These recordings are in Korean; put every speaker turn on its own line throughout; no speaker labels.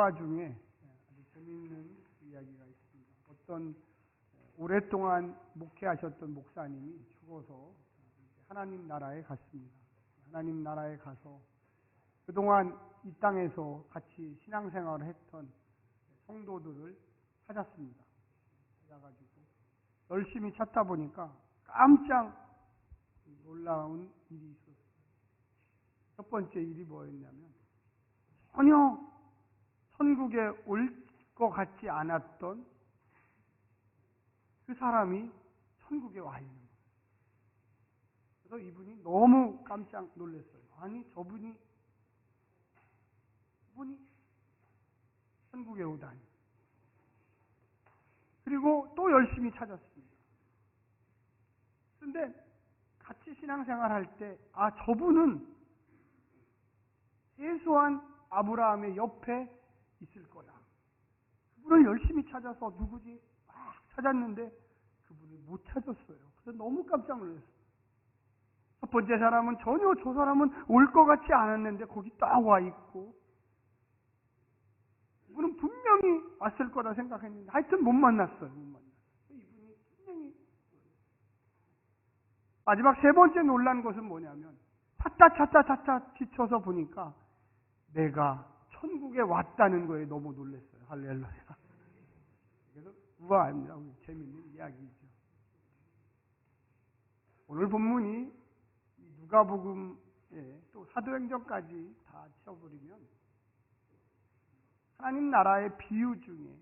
일화 중에 아주 재미있는 이야기가 있습니다. 어떤 오랫동안 목회하셨던 목사님이 죽어서 하나님 나라에 갔습니다. 하나님 나라에 가서 그동안 이 땅에서 같이 신앙생활을 했던 성도들을 찾았습니다. 찾아가지고 열심히 찾다 보니까 깜짝 놀라운 일이 있었어요. 첫 번째 일이 뭐였냐면 전혀 천국에 올 것 같지 않았던 그 사람이 천국에 와 있는 거예요. 그래서 이분이 너무 깜짝 놀랐어요. 아니 저분이 천국에 오다니. 그리고 또 열심히 찾았습니다. 그런데 같이 신앙생활 할 때 저분은 최소한 아브라함의 옆에 있을 거다. 그분을 열심히 찾아서 누구지? 막 찾았는데 그분을 못 찾았어요. 그래서 너무 깜짝 놀랐어요. 첫 번째 사람은 전혀 저 사람은 올 것 같지 않았는데 거기 딱 와 있고, 이분은 분명히 왔을 거라 생각했는데 하여튼 못 만났어요. 이분이 분명히. 마지막 세 번째 놀란 것은 뭐냐면 찾다 지쳐서 보니까 내가 천국에 왔다는 거에 너무 놀랐어요. 할렐루야. 그래서 우아합니다. 재미있는 이야기죠. 오늘 본문이 누가복음에 또 사도행전까지 다 채워버리면 하나님 나라의 비유 중에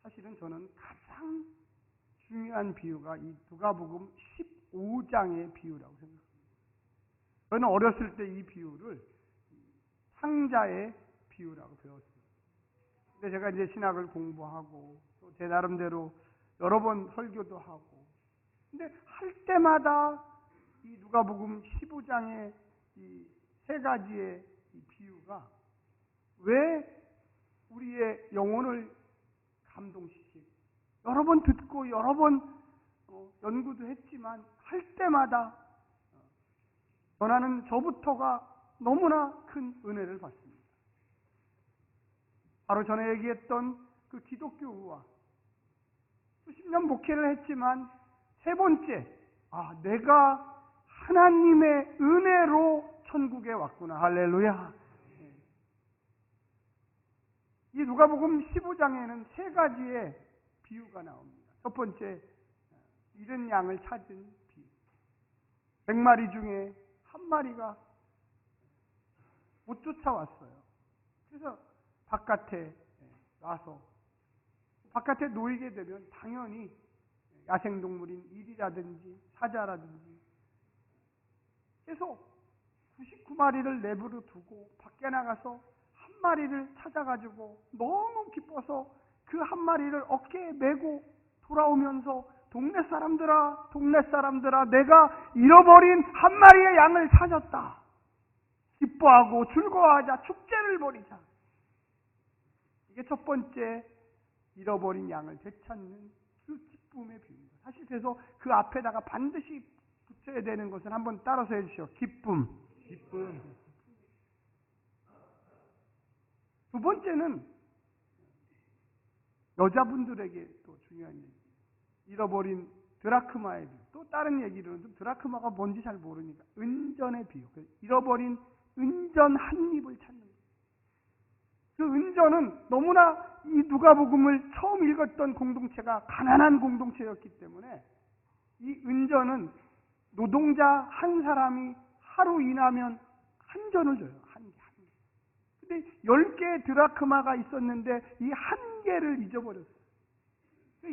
사실은 저는 가장 중요한 비유가 이 누가복음 15장의 비유라고 생각합니다. 저는 어렸을 때 이 비유를 상자의 비유라고 배웠어요. 근데 제가 이제 신학을 공부하고 또 제 나름대로 여러 번 설교도 하고, 근데 할 때마다 이 누가복음 15장의 이 세 가지의 이 비유가 왜 우리의 영혼을 감동시키고 여러 번 듣고 여러 번 연구도 했지만 할 때마다 전하는 저부터가 너무나 큰 은혜를 받습니다. 바로 전에 얘기했던 그 기독교 우화, 수십 년 목회를 했지만 세 번째, 내가 하나님의 은혜로 천국에 왔구나. 할렐루야. 이 누가복음 15장에는 세 가지의 비유가 나옵니다. 첫 번째, 잃은 양을 찾은 비유. 100마리 중에 한 마리가 못 쫓아왔어요. 그래서 바깥에 나서 바깥에 놓이게 되면 당연히 야생동물인 이리라든지 사자라든지 계속 99마리를 내버려 두고 밖에 나가서 한 마리를 찾아가지고 너무 기뻐서 그 한 마리를 어깨에 메고 돌아오면서 동네 사람들아 내가 잃어버린 한 마리의 양을 찾았다. 기뻐하고 즐거워하자. 축제를 벌이자. 이게 첫 번째, 잃어버린 양을 되찾는 그 기쁨의 비유입니다. 사실 그래서 그 앞에다가 반드시 붙여야 되는 것은 한번 따라서 해주시오. 기쁨. 두 번째는 여자분들에게 또 중요한 얘기. 잃어버린 드라크마의 비유. 또 다른 얘기로는 드라크마가 뭔지 잘 모르니까 은전의 비유. 잃어버린 은전 한 입을 찾는 거예요. 그 은전은 너무나 이 누가복음을 처음 읽었던 공동체가 가난한 공동체였기 때문에 이 은전은 노동자 한 사람이 하루 일하면 한 전을 줘요. 한 개. 근데 10개의 드라크마가 있었는데 이 한 개를 잊어버렸어요.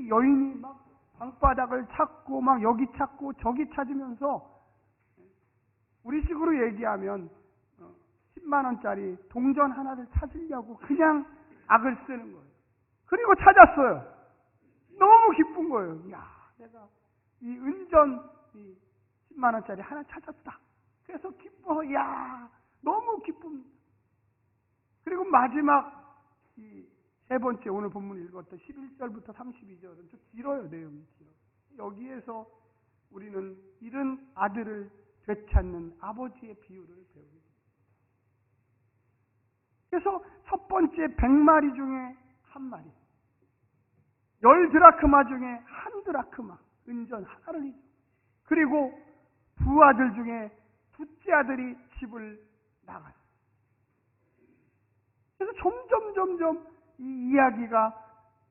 여인이 막 방바닥을 찾고 막 여기 찾고 저기 찾으면서 우리식으로 얘기하면 10만 원짜리 동전 하나를 찾으려고 그냥 악을 쓰는 거예요. 그리고 찾았어요. 너무 기쁜 거예요. 내가 이 은전 10만 원짜리 하나 찾았다. 그래서 기뻐서 너무 기쁩니다. 그리고 마지막 이 세 번째 오늘 본문 읽었던 11절부터 32절은 좀 길어요. 내용이 길어요. 여기에서 우리는 잃은 아들을 되찾는 아버지의 비유를 배우게 됩니다. 그래서 첫 번째 100마리 중에 한 마리, 10드라크마 중에 한 드라크마, 은전 하나를 잊어. 그리고 부아들 중에 둘째 아들이 집을 나갔어요. 그래서 점점 이 이야기가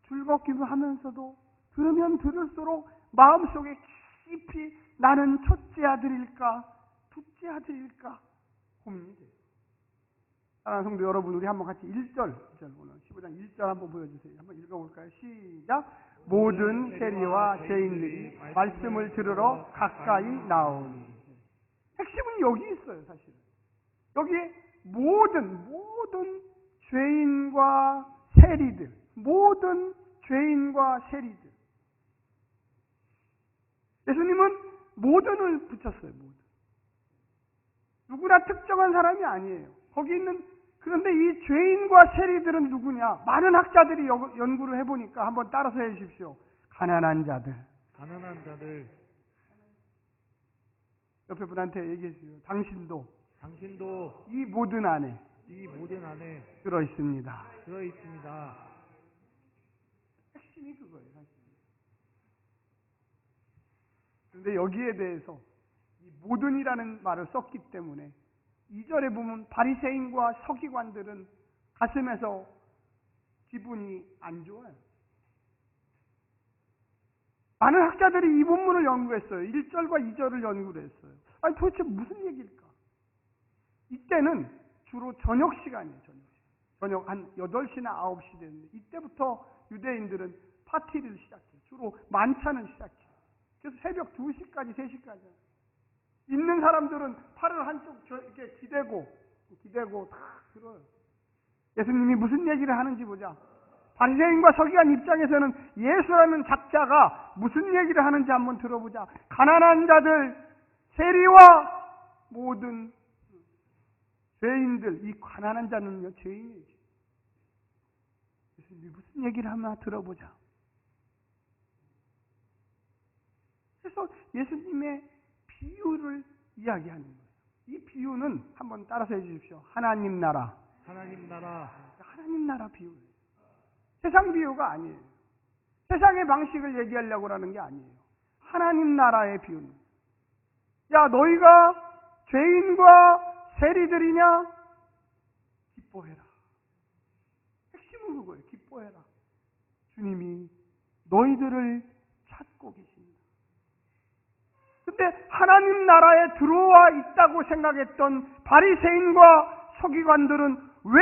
즐겁기도 하면서도 들으면 들을수록 마음속에 깊이 나는 첫째 아들일까 둘째 아들일까 고민이 돼요. 사랑하는 성도 여러분, 우리 한번 같이 1절 오늘 15장 1절 한번 보여주세요. 한번 읽어볼까요? 시작. 모든 세리와 죄인들이 말씀을 들으러 가까이 나오니. 핵심은 여기 있어요. 사실은 여기에 모든 죄인과 세리들, 모든 죄인과 세리들. 예수님은 모든을 붙였어요. 모든. 누구나 특정한 사람이 아니에요. 거기 있는, 그런데 이 죄인과 세리들은 누구냐? 많은 학자들이 연구를 해보니까 한번 따라서 해주십시오. 가난한 자들.
가난한 자들.
옆에 분한테 얘기해 주세요. 당신도
이
모든 안에
들어
있습니다. 핵심이 그거예요. 사실. 그런데 여기에 대해서 이 모든이라는 말을 썼기 때문에 2절에 보면 바리새인과 서기관들은 가슴에서 기분이 안 좋아요. 많은 학자들이 이 본문을 연구했어요. 1절과 2절을 연구를 했어요. 아니 도대체 무슨 얘기일까? 이때는 주로 저녁 시간이에요. 저녁 한 8시나 9시 되는데 이때부터 유대인들은 파티를 시작해요. 주로 만찬을 시작해요. 그래서 새벽 2시까지 3시까지 있는 사람들은 팔을 한쪽 이렇게 기대고 다 들어요. 예수님이 무슨 얘기를 하는지 보자. 바리새인과 서기관 입장에서는 예수라는 작자가 무슨 얘기를 하는지 한번 들어보자. 가난한 자들, 세리와 모든 죄인들, 이 가난한 자는요 죄인이죠. 예수님이 무슨 얘기를 하나 들어보자. 그래서 예수님의 비유를 이야기하는 거예요. 이 비유는 한번 따라서 해주십시오. 하나님 나라 비유. 세상 비유가 아니에요. 세상의 방식을 얘기하려고 하는 게 아니에요. 하나님 나라의 비유는. 야, 너희가 죄인과 세리들이냐? 기뻐해라. 핵심은 그거예요. 기뻐해라. 주님이 너희들을 찾고 계십니다. 근데 하나님 나라에 들어와 있다고 생각했던 바리새인과 서기관들은 왜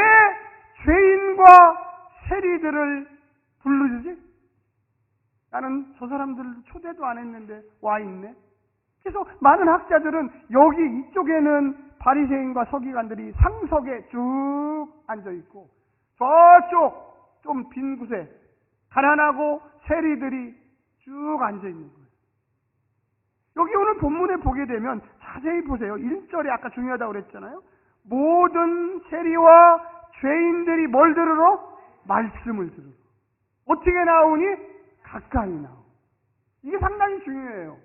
죄인과 세리들을 부르지? 나는 저 사람들을 초대도 안 했는데 와 있네. 그래서 많은 학자들은 여기 이쪽에는 바리새인과 서기관들이 상석에 쭉 앉아 있고 저쪽 좀 빈 곳에 가난하고 세리들이 쭉 앉아 있는 거예요. 여기 오늘 본문에 보게 되면 자세히 보세요. 1절에 아까 중요하다고 그랬잖아요. 모든 세리와 죄인들이 뭘 들으러? 말씀을 들으러. 어떻게 나오니? 가까이 나오고. 이게 상당히 중요해요.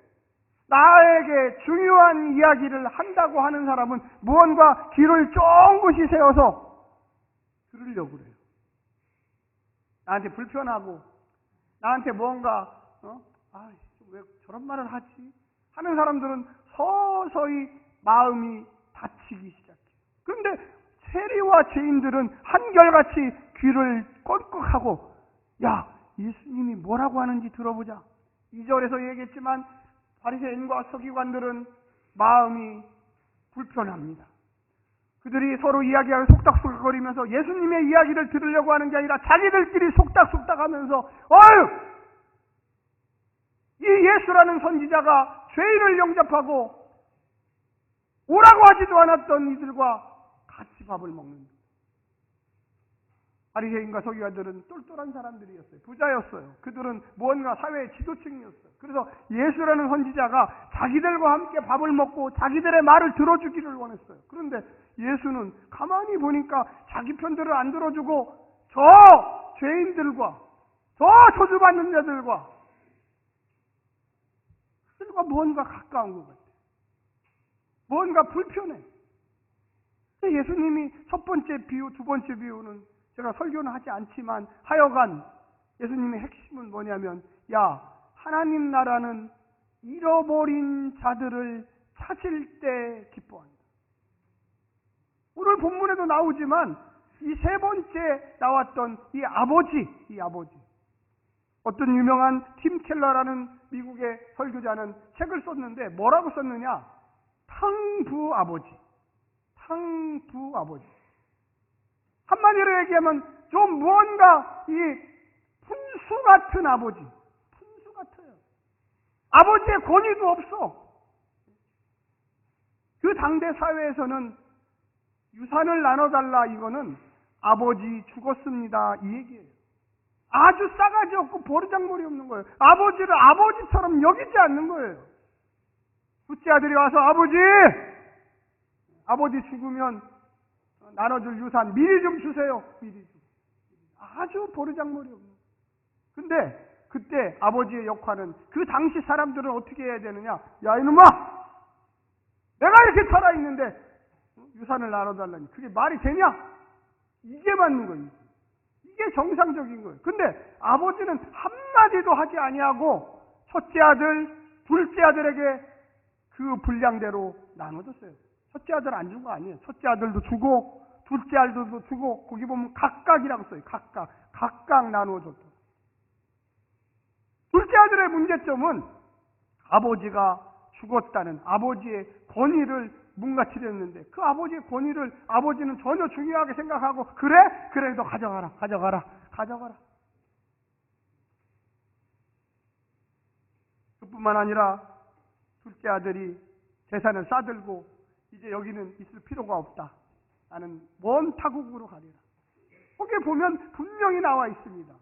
나에게 중요한 이야기를 한다고 하는 사람은 무언가 귀를 쫑긋이 세워서 들으려고 그래요. 나한테 불편하고 나한테 뭔가 왜 저런 말을 하지? 하는 사람들은 서서히 마음이 다치기 시작해요. 그런데 세리와 죄인들은 한결같이 귀를 꼴깍하고 야, 예수님이 뭐라고 하는지 들어보자. 2절에서 얘기했지만 바리새인과 서기관들은 마음이 불편합니다. 그들이 서로 이야기하고 속닥속닥거리면서 예수님의 이야기를 들으려고 하는 게 아니라 자기들끼리 속닥속닥하면서 어휴! 이 예수라는 선지자가 죄인을 영접하고 오라고 하지도 않았던 이들과 같이 밥을 먹는다. 바리새인과 서기관들은 똘똘한 사람들이었어요. 부자였어요. 그들은 무언가 사회의 지도층이었어요. 그래서 예수라는 선지자가 자기들과 함께 밥을 먹고 자기들의 말을 들어주기를 원했어요. 그런데 예수는 가만히 보니까 자기 편들을 안 들어주고 저 죄인들과 저 저주받는 자들과 그들과 무언가 가까운 것 같아요. 무언가 불편해. 예수님이 첫 번째 비유, 두 번째 비유는 제가 설교는 하지 않지만 하여간 예수님의 핵심은 뭐냐면, 야, 하나님 나라는 잃어버린 자들을 찾을 때 기뻐한다. 오늘 본문에도 나오지만 이 세 번째 나왔던 이 아버지. 어떤 유명한 팀 켈러라는 미국의 설교자는 책을 썼는데 뭐라고 썼느냐? 탕부 아버지. 한마디로 얘기하면 좀 무언가 이 분수 같은 아버지. 분수 같아요. 아버지의 권위도 없어. 그 당대 사회에서는 유산을 나눠달라, 이거는 아버지 죽었습니다, 이 얘기예요. 아주 싸가지 없고 버르장머리 없는 거예요. 아버지를 아버지처럼 여기지 않는 거예요. 둘째 아들이 와서 아버지 죽으면 나눠줄 유산 미리 좀 주세요. 미리 좀. 아주 버르장머리 없는 거예요. 근데 그때 아버지의 역할은, 그 당시 사람들은 어떻게 해야 되느냐? 야, 이놈아! 내가 이렇게 살아있는데 유산을 나눠달라니 그게 말이 되냐? 이게 맞는 거예요. 이게 정상적인 거예요. 근데 아버지는 한마디도 하지 아니하고 첫째 아들, 둘째 아들에게 그 분량대로 나눠줬어요. 첫째 아들 안 준 거 아니에요. 첫째 아들도 주고 둘째 아들도 주고, 거기 보면 각각이라고 써요. 각각 나누어줬다. 둘째 아들의 문제점은 아버지가 죽었다는 아버지의 권위를 문가치렸는데, 그 아버지의 권위를 아버지는 전혀 중요하게 생각하고, 그래 너 가져가라. 그뿐만 아니라 둘째 아들이 재산을 싸들고 이제 여기는 있을 필요가 없다, 나는 먼 타국으로 가리라. 거기에 보면 분명히 나와 있습니다.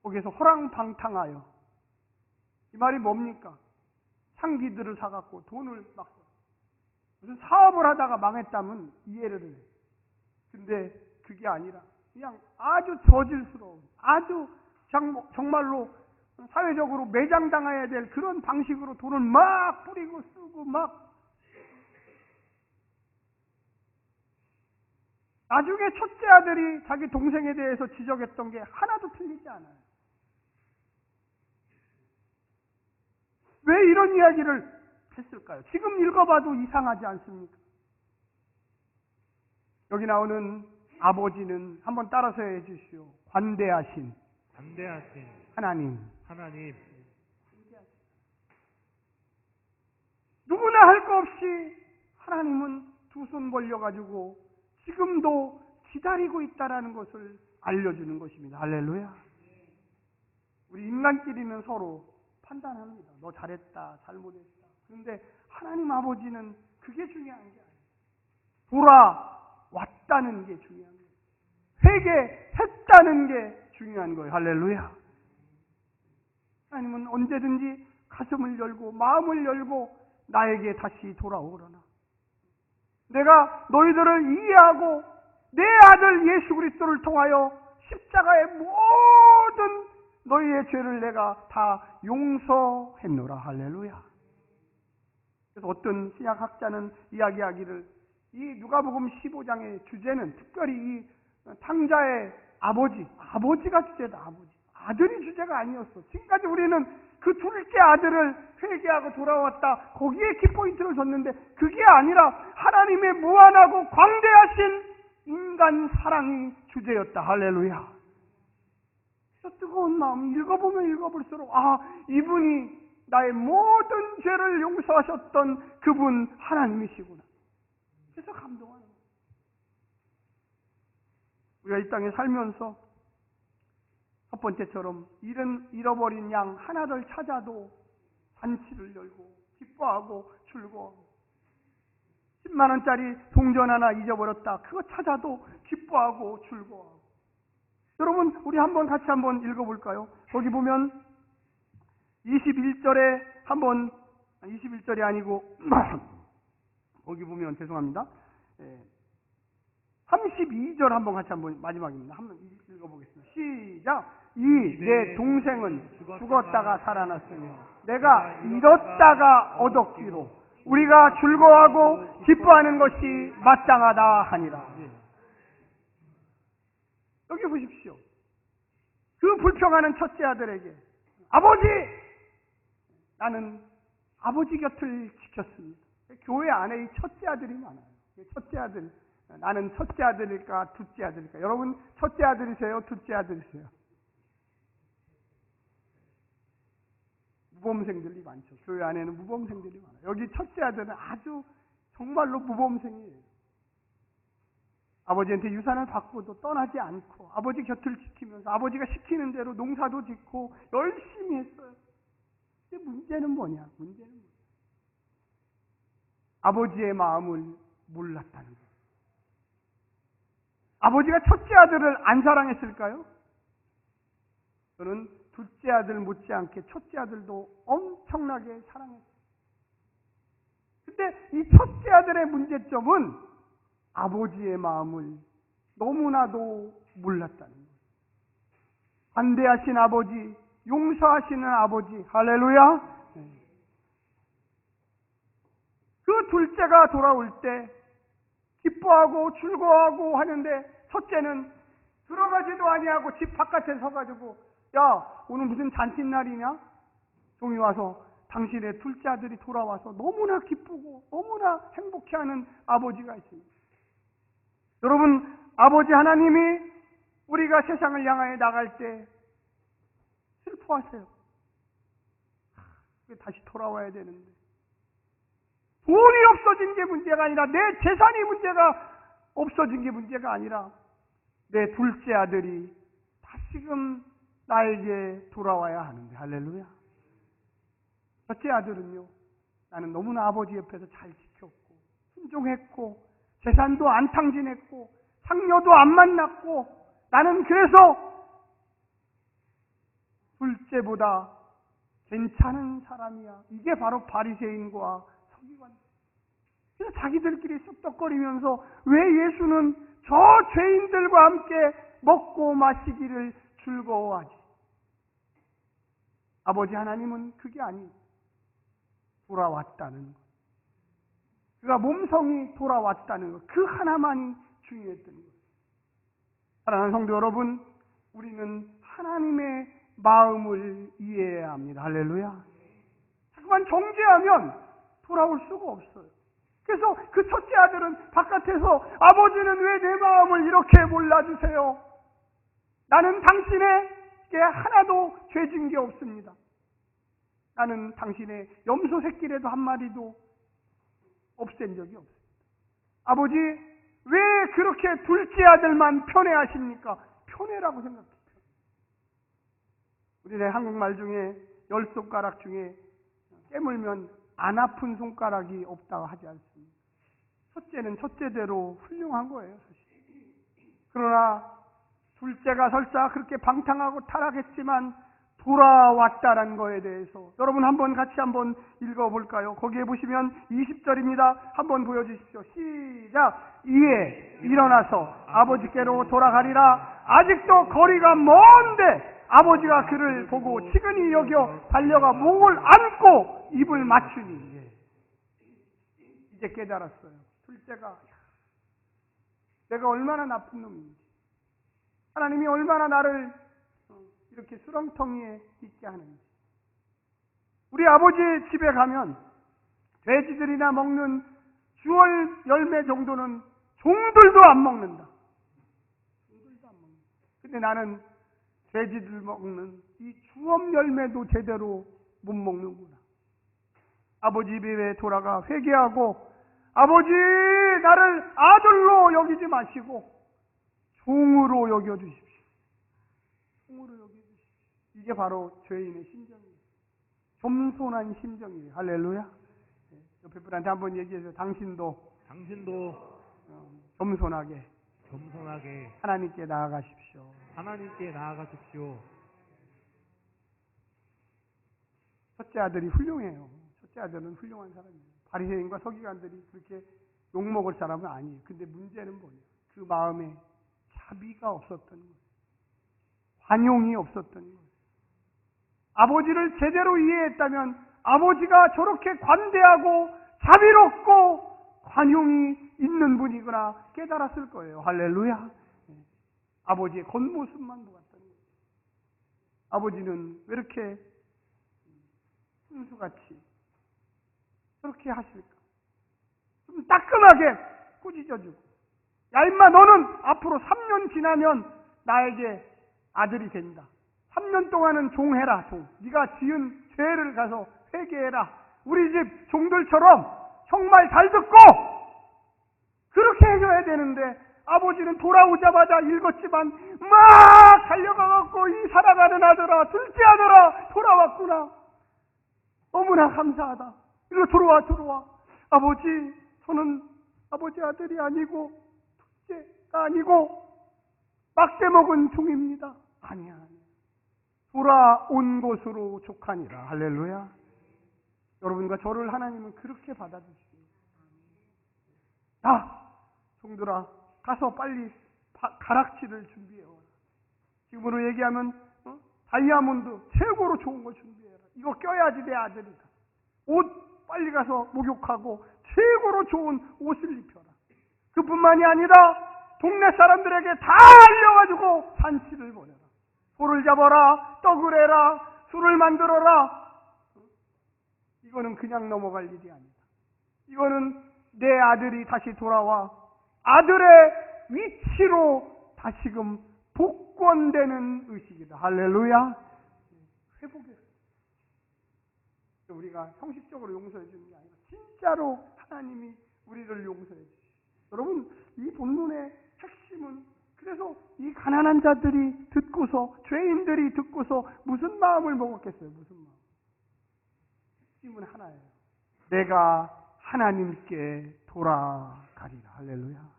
거기에서 호랑방탕하여. 이 말이 뭡니까? 창기들을 사갖고 돈을 막 무슨 사업을 하다가 망했다면 이해를 해. 근데 그게 아니라 그냥 아주 저질스러운, 아주 정말로 사회적으로 매장당해야 될 그런 방식으로 돈을 막 뿌리고 쓰고 막. 나중에 첫째 아들이 자기 동생에 대해서 지적했던 게 하나도 틀리지 않아요. 왜 이런 이야기를 했을까요? 지금 읽어봐도 이상하지 않습니까? 여기 나오는 아버지는 한번 따라서 해주시오. 관대하신 하나님. 누구나 할 거 없이 하나님은 두 손 벌려가지고 지금도 기다리고 있다라는 것을 알려주는 것입니다. 할렐루야. 우리 인간끼리는 서로 판단합니다. 너 잘했다, 잘못했다. 그런데 하나님 아버지는 그게 중요한 게 아니에요. 돌아왔다는 게 중요한 거예요. 회개했다는 게 중요한 거예요. 할렐루야. 하나님은 언제든지 가슴을 열고 마음을 열고 나에게 다시 돌아오거나, 내가 너희들을 이해하고 내 아들 예수 그리스도를 통하여 십자가의 모든 너희의 죄를 내가 다 용서했노라. 할렐루야. 그래서 어떤 신약학자는 이야기하기를, 이 누가복음 15장의 주제는 특별히 이 탕자의 아버지가 주제다. 아들이 주제가 아니었어. 지금까지 우리는 그 둘째 아들을 회개하고 돌아왔다, 거기에 키포인트를 줬는데, 그게 아니라 하나님의 무한하고 광대하신 인간 사랑이 주제였다. 할렐루야. 그래서 뜨거운 마음, 읽어보면 읽어볼수록 이분이 나의 모든 죄를 용서하셨던 그분 하나님이시구나. 그래서 감동하는 거예요. 우리가 이 땅에 살면서 첫 번째처럼 잃어버린 양 하나를 찾아도 잔치를 열고 기뻐하고 즐거워하고, 10만 원짜리 동전 하나 잊어버렸다, 그거 찾아도 기뻐하고 즐거워하고. 여러분, 우리 같이 한번 읽어볼까요? 거기 보면 21절에 21절이 아니고 거기 보면 죄송합니다. 32절 같이 마지막입니다. 한번 읽어보겠습니다. 시작. 내 동생은 죽었다가 살아났으며 내가 잃었다가 얻었기로 우리가 즐거워하고 기뻐하는 것이 마땅하다 하니라. 여기 보십시오. 그 불평하는 첫째 아들에게 아버지! 나는 아버지 곁을 지켰습니다. 교회 안에 이 첫째 아들이 많아요. 첫째 아들. 나는 첫째 아들일까 둘째 아들일까? 여러분 첫째 아들이세요? 둘째 아들이세요? 무범생들이 많죠. 교회 안에는 무범생들이 많아요. 여기 첫째 아들은 아주 정말로 무범생이에요. 아버지한테 유산을 받고도 떠나지 않고 아버지 곁을 지키면서 아버지가 시키는 대로 농사도 짓고 열심히 했어요. 근데 문제는 뭐냐? 아버지의 마음을 몰랐다는 거예요. 아버지가 첫째 아들을 안 사랑했을까요? 저는 둘째 아들 못지않게 첫째 아들도 엄청나게 사랑했어요. 근데 이 첫째 아들의 문제점은 아버지의 마음을 너무나도 몰랐다는 거예요. 관대하신 아버지, 용서하시는 아버지, 할렐루야! 그 둘째가 돌아올 때 기뻐하고 즐거워하고 하는데 첫째는 들어가지도 아니하고 집 바깥에 서가지고 야, 오늘 무슨 잔칫날이냐? 종이 와서 당신의 둘째 아들이 돌아와서 너무나 기쁘고 너무나 행복해하는 아버지가 있습니다. 여러분, 아버지 하나님이 우리가 세상을 향하여 나갈 때 슬퍼하세요. 다시 돌아와야 되는데 돈이 없어진 게 문제가 아니라 내 재산이 문제가 없어진 게 문제가 아니라 내 둘째 아들이 다시금 나에게 돌아와야 하는데 할렐루야. 첫째 아들은요, 나는 너무나 아버지 옆에서 잘 지켰고 순종했고 재산도 안 탕진했고 상녀도 안 만났고 나는 그래서 둘째보다 괜찮은 사람이야. 이게 바로 바리새인과 서기관. 그래서 자기들끼리 쑥덕거리면서 왜 예수는 저 죄인들과 함께 먹고 마시기를 즐거워하지? 아버지 하나님은 그게 아니에요. 돌아왔다는 것. 그가 몸성이 돌아왔다는 것. 그 하나만이 중요했던 것. 사랑하는 성도 여러분, 우리는 하나님의 마음을 이해해야 합니다. 할렐루야. 자꾸만 정죄하면 돌아올 수가 없어요. 그래서 그 첫째 아들은 바깥에서 아버지는 왜 내 마음을 이렇게 몰라주세요? 나는 당신에게 하나도 죄진 게 없습니다. 나는 당신의 염소 새끼라도 한 마리도 없앤 적이 없습니다. 아버지, 왜 그렇게 둘째 아들만 편애하십니까? 편애라고 생각해요. 우리네 한국말 중에 10손가락 중에 깨물면 안 아픈 손가락이 없다고 하지 않습니까? 첫째는 첫째대로 훌륭한 거예요, 사실. 그러나 둘째가 설사 그렇게 방탕하고 타락했지만 돌아왔다는 거에 대해서 여러분 같이 한번 읽어볼까요? 거기에 보시면 20절입니다. 한번 보여주십시오. 시작! 이에 일어나서 아버지께로 돌아가리라. 아직도 거리가 먼데 아버지가 그를 보고 치근히 여겨 달려가 목을 안고 입을 맞추니 이제 깨달았어요. 둘째가 내가 얼마나 나쁜 놈인지, 하나님이 얼마나 나를 이렇게 수렁텅이에 있게 하는지. 우리 아버지 집에 가면 돼지들이나 먹는 주월 열매 정도는 종들도 안 먹는다. 종들도 안 먹는다. 근데 나는 돼지들 먹는 이 주업 열매도 제대로 못 먹는구나. 아버지 집에 돌아가 회개하고 아버지 나를 아들로 여기지 마시고 종으로 여겨주십시오. 종으로 여겨주십시오. 이게 바로 죄인의 심정이에요. 겸손한 심정이에요. 할렐루야. 옆에 분한테 한번 얘기해서 당신도 겸손하게 하나님께 나아가십시오. 첫째 아들이 훌륭해요. 첫째 아들은 훌륭한 사람이에요. 바리새인과 서기관들이 그렇게 욕먹을 사람은 아니에요. 근데 문제는 뭐냐? 그 마음에 자비가 없었던 거예요. 관용이 없었던 거예요. 아버지를 제대로 이해했다면 아버지가 저렇게 관대하고 자비롭고 관용이 있는 분이구나 깨달았을 거예요. 할렐루야. 아버지의 겉모습만 보았다는 거예요. 아버지는 왜 이렇게 순수같이 그렇게 하실까? 좀 따끔하게 꾸짖어주고, 야 임마 너는 앞으로 3년 지나면 나에게 아들이 된다. 3년 동안은 종해라. 종. 네가 지은 죄를 가서 회개해라. 우리 집 종들처럼 정말 잘 듣고 그렇게 해줘야 되는데, 아버지는 돌아오자마자 읽었지만 막 달려가갖고 이 살아가는 아들아, 둘째 아들아 돌아왔구나. 너무나 감사하다. 일로 들어와. 아버지, 저는 아버지 아들이 아니고 둘째가 아니고 막대 먹은 종입니다. 아니야. 돌아온 곳으로 족하니라. 할렐루야. 여러분과 저를 하나님은 그렇게 받아주십니다. 자, 종들아, 가서 빨리 가락지를 준비해라. 지금으로 얘기하면 다이아몬드 최고로 좋은 걸 준비해라. 이거 껴야지 내 아들이다. 옷 빨리 가서 목욕하고 최고로 좋은 옷을 입혀라. 그뿐만이 아니라 동네 사람들에게 다 알려가지고 잔치를 벌여라. 소를 잡아라, 떡을 해라, 술을 만들어라. 이거는 그냥 넘어갈 일이 아니다. 이거는 내 아들이 다시 돌아와 아들의 위치로 다시금 복권되는 의식이다. 할렐루야. 회복해서 우리가 형식적으로 용서해 주는 게 아니라 진짜로 하나님이 우리를 용서해 주시죠. 여러분, 이 본문의 핵심은, 그래서 이 가난한 자들이 듣고서, 죄인들이 듣고서 무슨 마음을 먹었겠어요? 무슨 마음? 핵심은 하나예요. 내가 하나님께 돌아가리라. 할렐루야.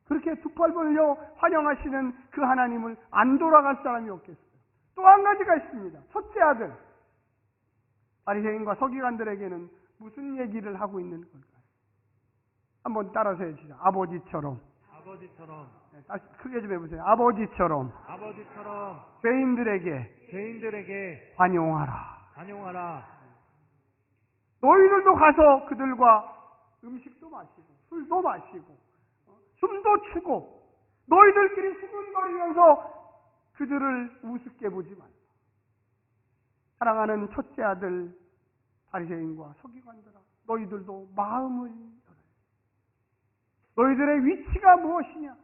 그렇게 두 팔 벌려 환영하시는 그 하나님을 안 돌아갈 사람이 없겠어요. 또 한 가지가 있습니다. 첫째 아들, 바리새인과 서기관들에게는 무슨 얘기를 하고 있는 걸까요? 한번 따라서 해주시죠. 아버지처럼. 네, 다시 크게 좀 해보세요. 아버지처럼 죄인들에게 환영하라. 너희들도 가서 그들과 음식도 마시고 술도 마시고 춤도 추고 너희들끼리 수군거리면서 그들을 우습게 보지 말라. 사랑하는 첫째 아들 바리새인과 서기관들아, 너희들도 마음을 열어라. 너희들의 위치가 무엇이냐?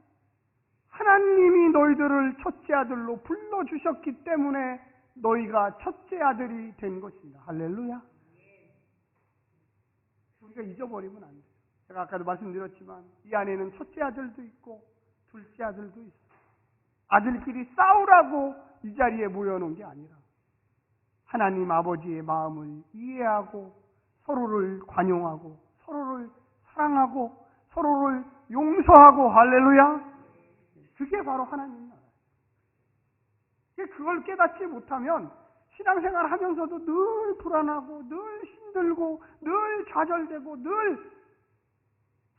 하나님이 너희들을 첫째 아들로 불러주셨기 때문에 너희가 첫째 아들이 된 것입니다. 할렐루야. 우리가 잊어버리면 안 돼요. 제가 아까도 말씀드렸지만 이 안에는 첫째 아들도 있고 둘째 아들도 있어요. 아들끼리 싸우라고 이 자리에 모여놓은 게 아니라 하나님 아버지의 마음을 이해하고 서로를 관용하고 서로를 사랑하고 서로를 용서하고, 할렐루야. 그게 바로 하나님 나라예요. 그걸 깨닫지 못하면 신앙생활 하면서도 늘 불안하고 늘 힘들고 늘 좌절되고 늘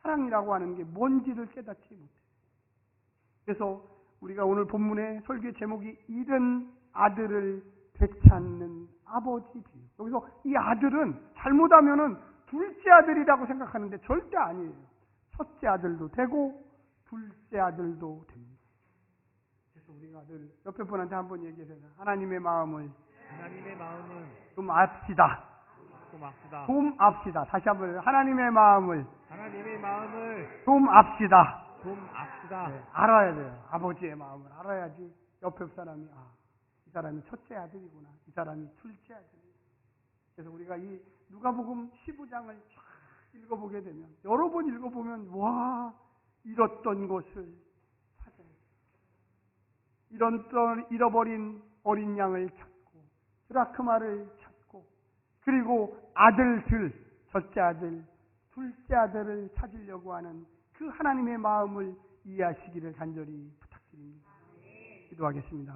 사랑이라고 하는 게 뭔지를 깨닫지 못해요. 그래서 우리가 오늘 본문의 설교 제목이 잃은 아들을 되찾는 아버지 비유. 여기서 이 아들은 잘못하면은 둘째 아들이라고 생각하는데 절대 아니에요. 첫째 아들도 되고 둘째 아들도 됩니다. 그래서 우리가 늘 옆에 분한테 한번 얘기해서 하나님의 마음을 좀 압시다. 다시 한번 하나님의 마음을 좀 압시다.
네.
알아야 돼요. 아버지의 마음을 알아야지 옆에 사람이 이 사람이 첫째 아들이구나. 이 사람이 둘째 아들이구나. 그래서 우리가 이 누가복음 15장을 쫙 읽어보게 되면, 여러 번 읽어보면 와, 잃었던 것을 찾아야, 잃어버린 어린 양을 찾고 드라크마를 찾고, 그리고 아들들, 첫째 아들, 둘째 아들을 찾으려고 하는 그 하나님의 마음을 이해하시기를 간절히 부탁드립니다. 기도하겠습니다.